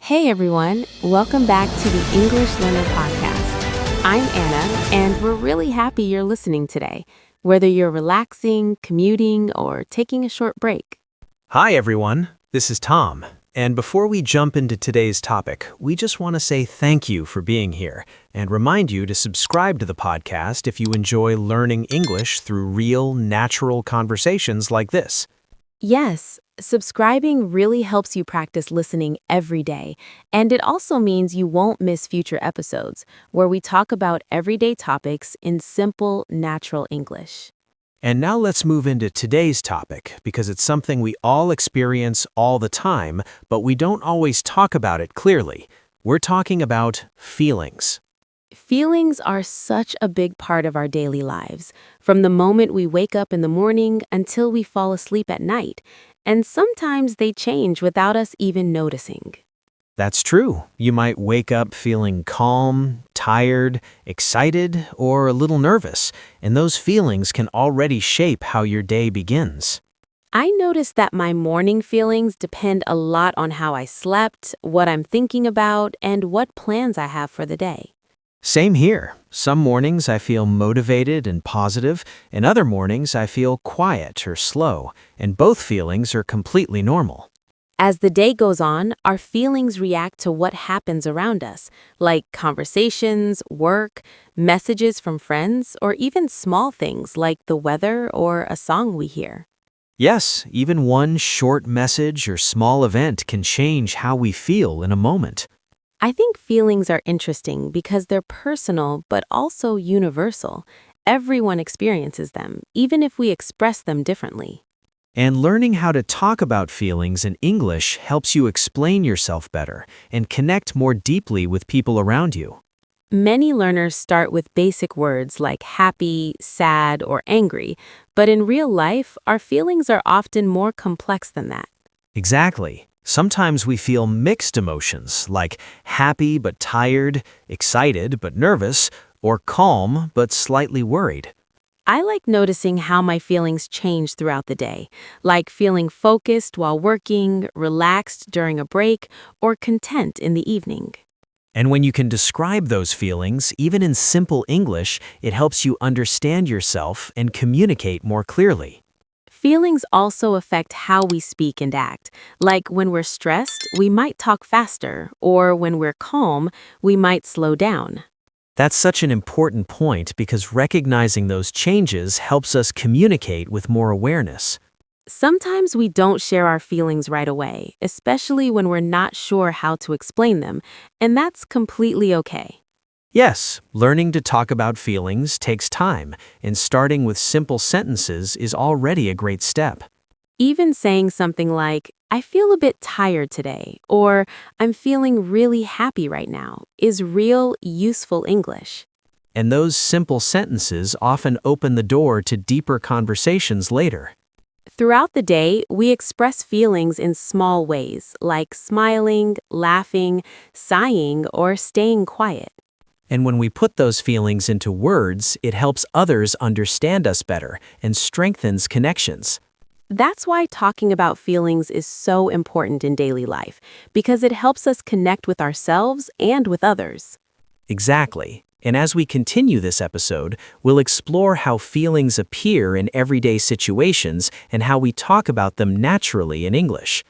Hey everyone, welcome back to the English Learner Podcast. I'm Anna, and we're really happy you're listening today, whether you're relaxing, commuting, or taking a short break. Hi, everyone. This is Tom. And before we jump into today's topic, we just want to say thank you for being here and remind you to subscribe to the podcast if you enjoy learning English through real, natural conversations like this. Yes, subscribing really helps you practice listening every day, and it also means you won't miss future episodes where we talk about everyday topics in simple, natural English. And now let's move into today's topic because it's something we all experience all the time, but we don't always talk about it clearly. We're talking about feelings. Feelings are such a big part of our daily lives, from the moment we wake up in the morning until we fall asleep at night, and sometimes they change without us even noticing. That's true. You might wake up feeling calm, tired, excited, or a little nervous, and those feelings can already shape how your day begins. I notice that my morning feelings depend a lot on how I slept, what I'm thinking about, and what plans I have for the day. Same here. Some mornings I feel motivated and positive, and other mornings I feel quiet or slow, and both feelings are completely normal. As the day goes on, our feelings react to what happens around us, like conversations, work, messages from friends, or even small things like the weather or a song we hear. Yes, even one short message or small event can change how we feel in a moment. I think feelings are interesting because they're personal but also universal. Everyone experiences them, even if we express them differently. And learning how to talk about feelings in English helps you explain yourself better and connect more deeply with people around you. Many learners start with basic words like happy, sad, or angry, but in real life, our feelings are often more complex than that. Exactly. Sometimes we feel mixed emotions like happy but tired, excited but nervous, or calm but slightly worried. I like noticing how my feelings change throughout the day, like feeling focused while working, relaxed during a break, or content in the evening. And when you can describe those feelings, even in simple English, it helps you understand yourself and communicate more clearly. Feelings also affect how we speak and act. Like when we're stressed, we might talk faster, or when we're calm, we might slow down. That's such an important point because recognizing those changes helps us communicate with more awareness. Sometimes we don't share our feelings right away, especially when we're not sure how to explain them, and that's completely okay. Yes, learning to talk about feelings takes time, and starting with simple sentences is already a great step. Even saying something like, I feel a bit tired today, or I'm feeling really happy right now, is real, useful English. And those simple sentences often open the door to deeper conversations later. Throughout the day, we express feelings in small ways, like smiling, laughing, sighing, or staying quiet. And when we put those feelings into words, it helps others understand us better and strengthens connections. That's why talking about feelings is so important in daily life, because it helps us connect with ourselves and with others. Exactly. And as we continue this episode, we'll explore how feelings appear in everyday situations and how we talk about them naturally in English.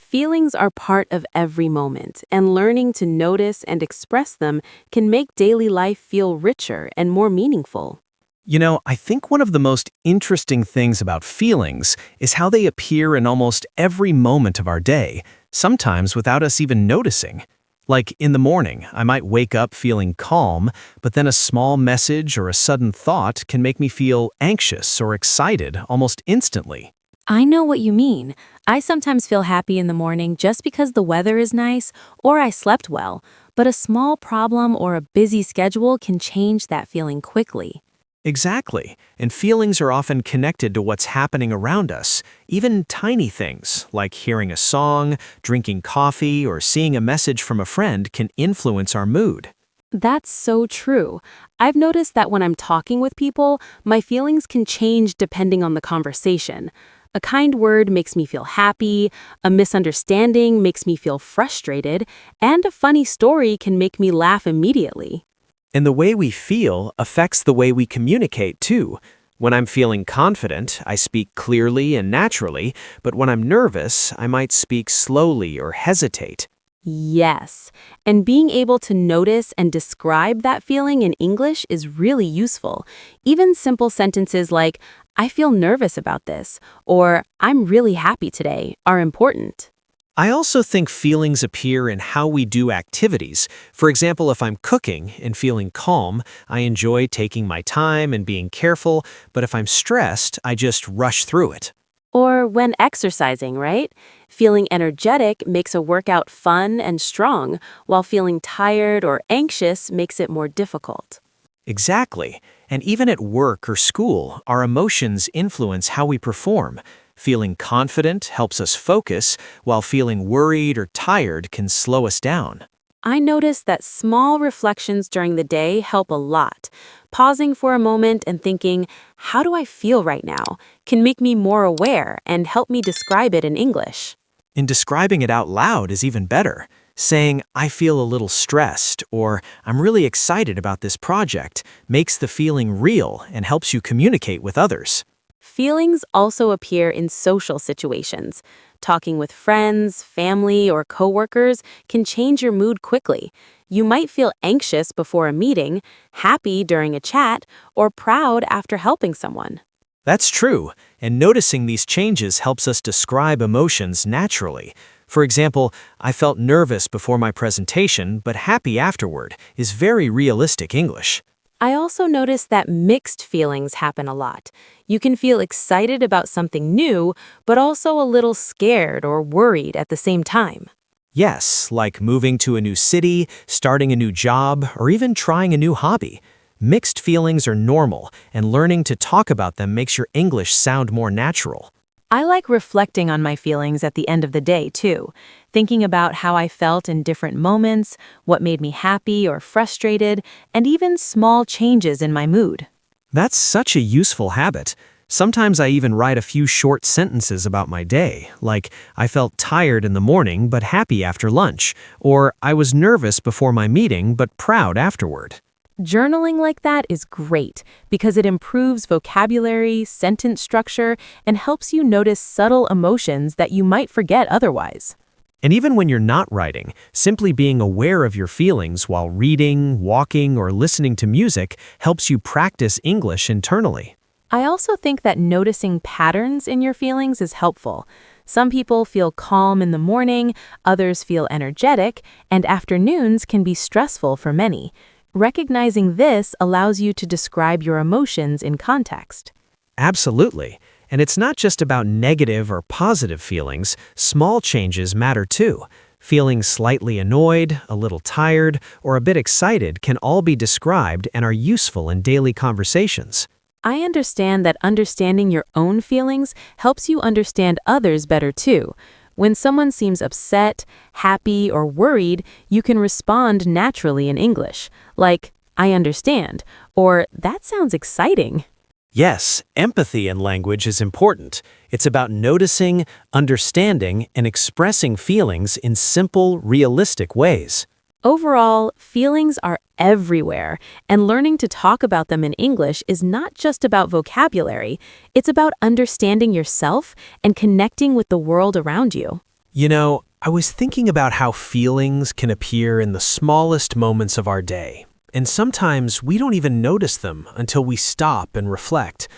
Feelings are part of every moment, and learning to notice and express them can make daily life feel richer and more meaningful. You know, I think one of the most interesting things about feelings is how they appear in almost every moment of our day, sometimes without us even noticing. Like in the morning, I might wake up feeling calm, but then a small message or a sudden thought can make me feel anxious or excited almost instantly. I know what you mean. I sometimes feel happy in the morning just because the weather is nice or I slept well, but a small problem or a busy schedule can change that feeling quickly. Exactly, and feelings are often connected to what's happening around us. Even tiny things, like hearing a song, drinking coffee, or seeing a message from a friend can influence our mood. That's so true. I've noticed that when I'm talking with people, my feelings can change depending on the conversation. A kind word makes me feel happy, a misunderstanding makes me feel frustrated, and a funny story can make me laugh immediately. And the way we feel affects the way we communicate, too. When I'm feeling confident, I speak clearly and naturally, but when I'm nervous, I might speak slowly or hesitate. Yes, and being able to notice and describe that feeling in English is really useful. Even simple sentences like, I feel nervous about this, or I'm really happy today, are important. I also think feelings appear in how we do activities. For example, if I'm cooking and feeling calm, I enjoy taking my time and being careful, but if I'm stressed, I just rush through it. Or when exercising, right? Feeling energetic makes a workout fun and strong, while feeling tired or anxious makes it more difficult. Exactly. And even at work or school, our emotions influence how we perform. Feeling confident helps us focus, while feeling worried or tired can slow us down. I notice that small reflections during the day help a lot. Pausing for a moment and thinking, how do I feel right now, can make me more aware and help me describe it in English. And describing it out loud is even better. Saying, I feel a little stressed, or I'm really excited about this project, makes the feeling real and helps you communicate with others. Feelings also appear in social situations. Talking with friends, family, or coworkers can change your mood quickly. You might feel anxious before a meeting, happy during a chat, or proud after helping someone. That's true, and noticing these changes helps us describe emotions naturally. For example, I felt nervous before my presentation, but happy afterward is very realistic English. I also notice that mixed feelings happen a lot. You can feel excited about something new, but also a little scared or worried at the same time. Yes, like moving to a new city, starting a new job, or even trying a new hobby. Mixed feelings are normal, and learning to talk about them makes your English sound more natural. I like reflecting on my feelings at the end of the day, too. Thinking about how I felt in different moments, what made me happy or frustrated, and even small changes in my mood. That's such a useful habit. Sometimes I even write a few short sentences about my day, like, I felt tired in the morning but happy after lunch, or I was nervous before my meeting but proud afterward. Journaling like that is great because it improves vocabulary, sentence structure, and helps you notice subtle emotions that you might forget otherwise. And even when you're not writing, simply being aware of your feelings while reading, walking, or listening to music helps you practice English internally. I also think that noticing patterns in your feelings is helpful. Some people feel calm in the morning, others feel energetic, and afternoons can be stressful for many. Recognizing this allows you to describe your emotions in context. Absolutely. And it's not just about negative or positive feelings, small changes matter too. Feeling slightly annoyed, a little tired, or a bit excited can all be described and are useful in daily conversations. I understand that understanding your own feelings helps you understand others better too. When someone seems upset, happy, or worried, you can respond naturally in English, like, I understand, or that sounds exciting. Yes, empathy in language is important. It's about noticing, understanding, and expressing feelings in simple, realistic ways. Overall, feelings are everywhere, and learning to talk about them in English is not just about vocabulary, it's about understanding yourself and connecting with the world around you. You know, I was thinking about how feelings can appear in the smallest moments of our day, and sometimes we don't even notice them until we stop and reflect.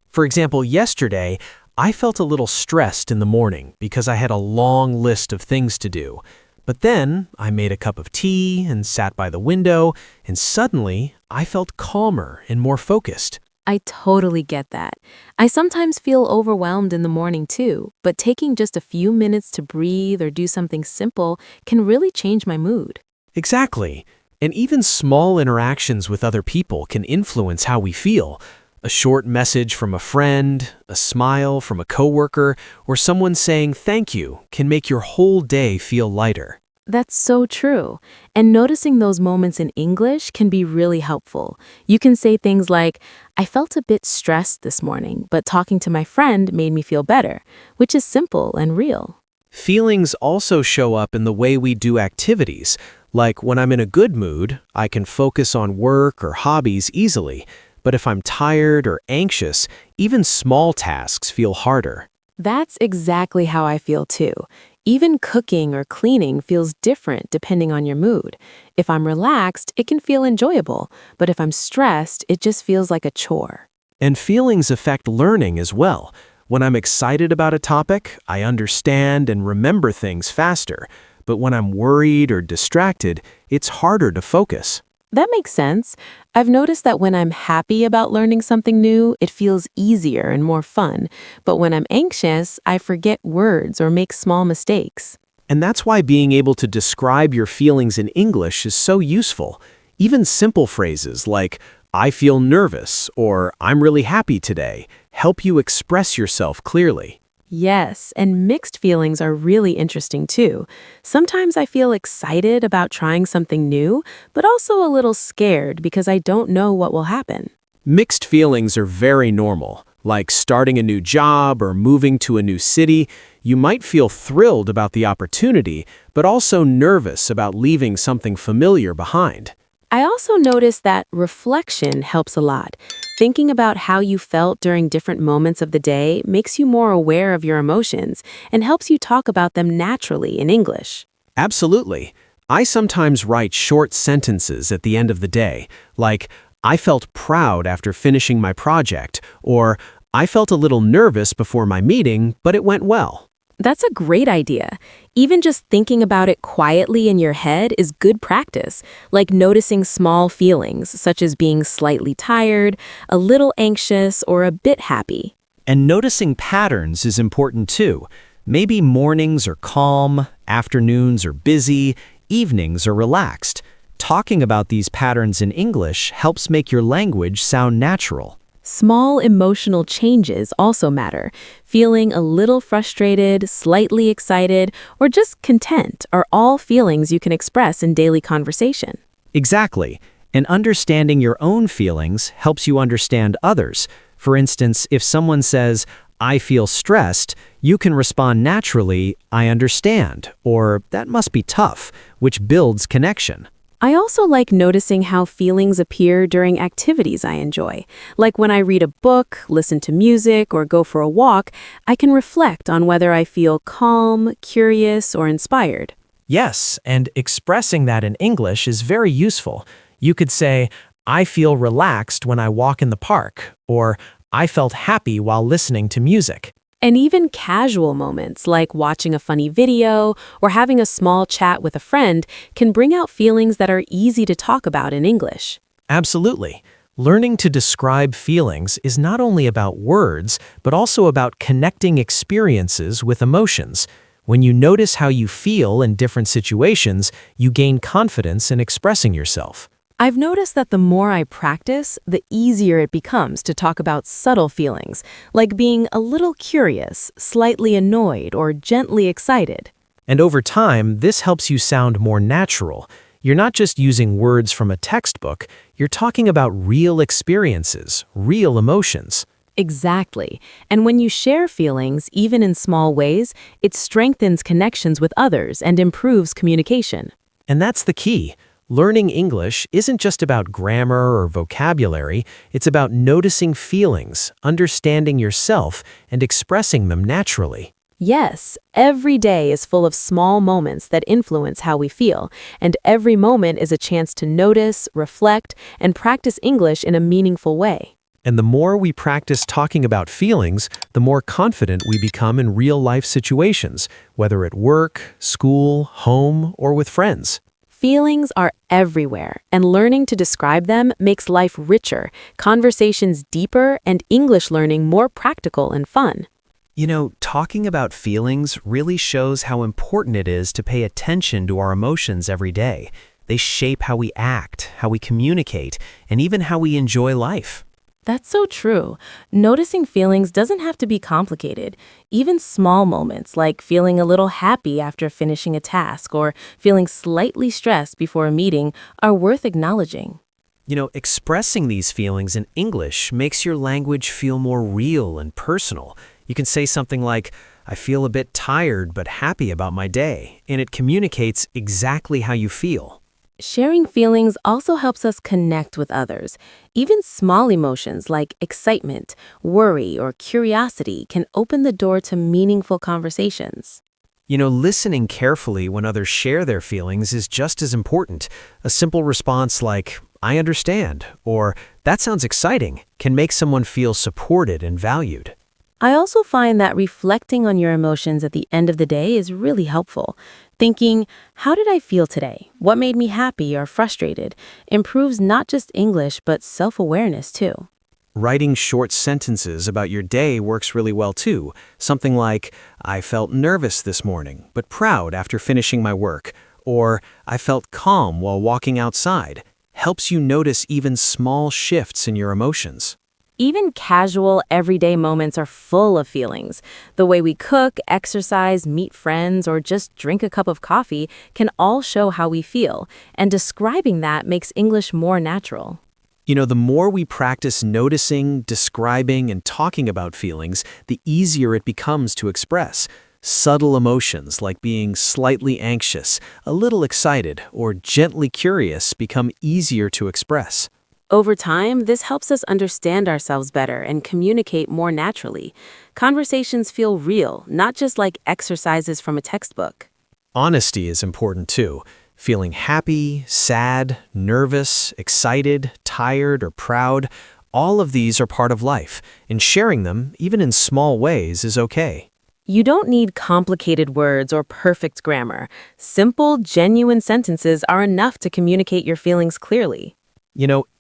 For example, yesterday, I felt a little stressed in the morning because I had a long list of things to do. But then I made a cup of tea and sat by the window, and suddenly I felt calmer and more focused. I totally get that. I sometimes feel overwhelmed in the morning too, but taking just a few minutes to breathe or do something simple can really change my mood. Exactly. And even small interactions with other people can influence how we feel. A short message from a friend, a smile from a coworker, or someone saying thank you can make your whole day feel lighter. That's so true. And noticing those moments in English can be really helpful. You can say things like, I felt a bit stressed this morning, but talking to my friend made me feel better, which is simple and real. Feelings also show up in the way we do activities. Like when I'm in a good mood, I can focus on work or hobbies easily. But if I'm tired or anxious, even small tasks feel harder. That's exactly how I feel too. Even cooking or cleaning feels different depending on your mood. If I'm relaxed, it can feel enjoyable, but if I'm stressed, it just feels like a chore. And feelings affect learning as well. When I'm excited about a topic, I understand and remember things faster. But when I'm worried or distracted, it's harder to focus. That makes sense. I've noticed that when I'm happy about learning something new, it feels easier and more fun. But when I'm anxious, I forget words or make small mistakes. And that's why being able to describe your feelings in English is so useful. Even simple phrases like, I feel nervous or I'm really happy today help you express yourself clearly. Yes, and mixed feelings are really interesting too. Sometimes I feel excited about trying something new, but also a little scared because I don't know what will happen. Mixed feelings are very normal, like starting a new job or moving to a new city. You might feel thrilled about the opportunity, but also nervous about leaving something familiar behind. I also noticed that reflection helps a lot. Thinking about how you felt during different moments of the day makes you more aware of your emotions and helps you talk about them naturally in English. Absolutely. I sometimes write short sentences at the end of the day, like, I felt proud after finishing my project, or I felt a little nervous before my meeting, but it went well. That's a great idea. Even just thinking about it quietly in your head is good practice, like noticing small feelings, such as being slightly tired, a little anxious, or a bit happy. And noticing patterns is important too. Maybe mornings are calm, afternoons are busy, evenings are relaxed. Talking about these patterns in English helps make your language sound natural. Small emotional changes also matter. Feeling a little frustrated, slightly excited, or just content are all feelings you can express in daily conversation. Exactly. And understanding your own feelings helps you understand others. For instance, if someone says, I feel stressed, you can respond naturally, I understand, or that must be tough, which builds connection. I also like noticing how feelings appear during activities I enjoy. Like when I read a book, listen to music, or go for a walk, I can reflect on whether I feel calm, curious, or inspired. Yes, and expressing that in English is very useful. You could say, I feel relaxed when I walk in the park, or I felt happy while listening to music. And even casual moments like watching a funny video or having a small chat with a friend can bring out feelings that are easy to talk about in English. Absolutely. Learning to describe feelings is not only about words, but also about connecting experiences with emotions. When you notice how you feel in different situations, you gain confidence in expressing yourself. I've noticed that the more I practice, the easier it becomes to talk about subtle feelings, like being a little curious, slightly annoyed, or gently excited. And over time, this helps you sound more natural. You're not just using words from a textbook, you're talking about real experiences, real emotions. Exactly. And when you share feelings, even in small ways, it strengthens connections with others and improves communication. And that's the key. Learning English isn't just about grammar or vocabulary, it's about noticing feelings, understanding yourself, and expressing them naturally. Yes, every day is full of small moments that influence how we feel, and every moment is a chance to notice, reflect, and practice English in a meaningful way. And the more we practice talking about feelings, the more confident we become in real-life situations, whether at work, school, home, or with friends. Feelings are everywhere, and learning to describe them makes life richer, conversations deeper, and English learning more practical and fun. You know, talking about feelings really shows how important it is to pay attention to our emotions every day. They shape how we act, how we communicate, and even how we enjoy life. That's so true. Noticing feelings doesn't have to be complicated. Even small moments, like feeling a little happy after finishing a task or feeling slightly stressed before a meeting, are worth acknowledging. Expressing these feelings in English makes your language feel more real and personal. You can say something like, I feel a bit tired but happy about my day, and it communicates exactly how you feel. Sharing feelings also helps us connect with others. Even small emotions like excitement, worry, or curiosity can open the door to meaningful conversations. Listening carefully when others share their feelings is just as important. A simple response like, I understand, or that sounds exciting, can make someone feel supported and valued. I also find that reflecting on your emotions at the end of the day is really helpful. Thinking, how did I feel today? What made me happy or frustrated? Improves not just English, but self-awareness too. Writing short sentences about your day works really well too. Something like, I felt nervous this morning, but proud after finishing my work. Or, I felt calm while walking outside. Helps you notice even small shifts in your emotions. Even casual, everyday moments are full of feelings. The way we cook, exercise, meet friends, or just drink a cup of coffee can all show how we feel, and describing that makes English more natural. The more we practice noticing, describing, and talking about feelings, the easier it becomes to express. Subtle emotions like being slightly anxious, a little excited, or gently curious become easier to express. Over time, this helps us understand ourselves better and communicate more naturally. Conversations feel real, not just like exercises from a textbook. Honesty is important too. Feeling happy, sad, nervous, excited, tired, or proud, all of these are part of life, and sharing them, even in small ways, is okay. You don't need complicated words or perfect grammar. Simple, genuine sentences are enough to communicate your feelings clearly.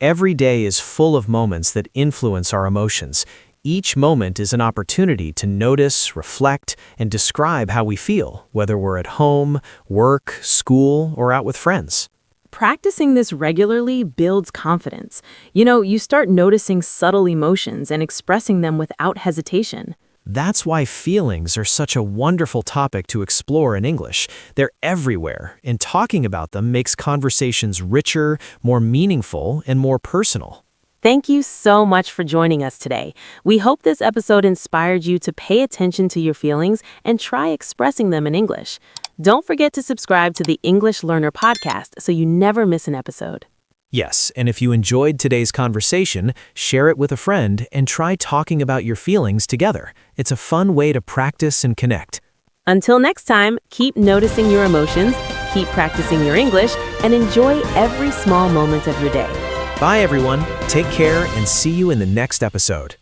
Every day is full of moments that influence our emotions. Each moment is an opportunity to notice, reflect, and describe how we feel, whether we're at home, work, school, or out with friends. Practicing this regularly builds confidence. You start noticing subtle emotions and expressing them without hesitation. That's why feelings are such a wonderful topic to explore in English. They're everywhere, and talking about them makes conversations richer, more meaningful, and more personal. Thank you so much for joining us today. We hope this episode inspired you to pay attention to your feelings and try expressing them in English. Don't forget to subscribe to the English Learner podcast so you never miss an episode. Yes, and if you enjoyed today's conversation, share it with a friend and try talking about your feelings together. It's a fun way to practice and connect. Until next time, keep noticing your emotions, keep practicing your English, and enjoy every small moment of your day. Bye, everyone. Take care and see you in the next episode.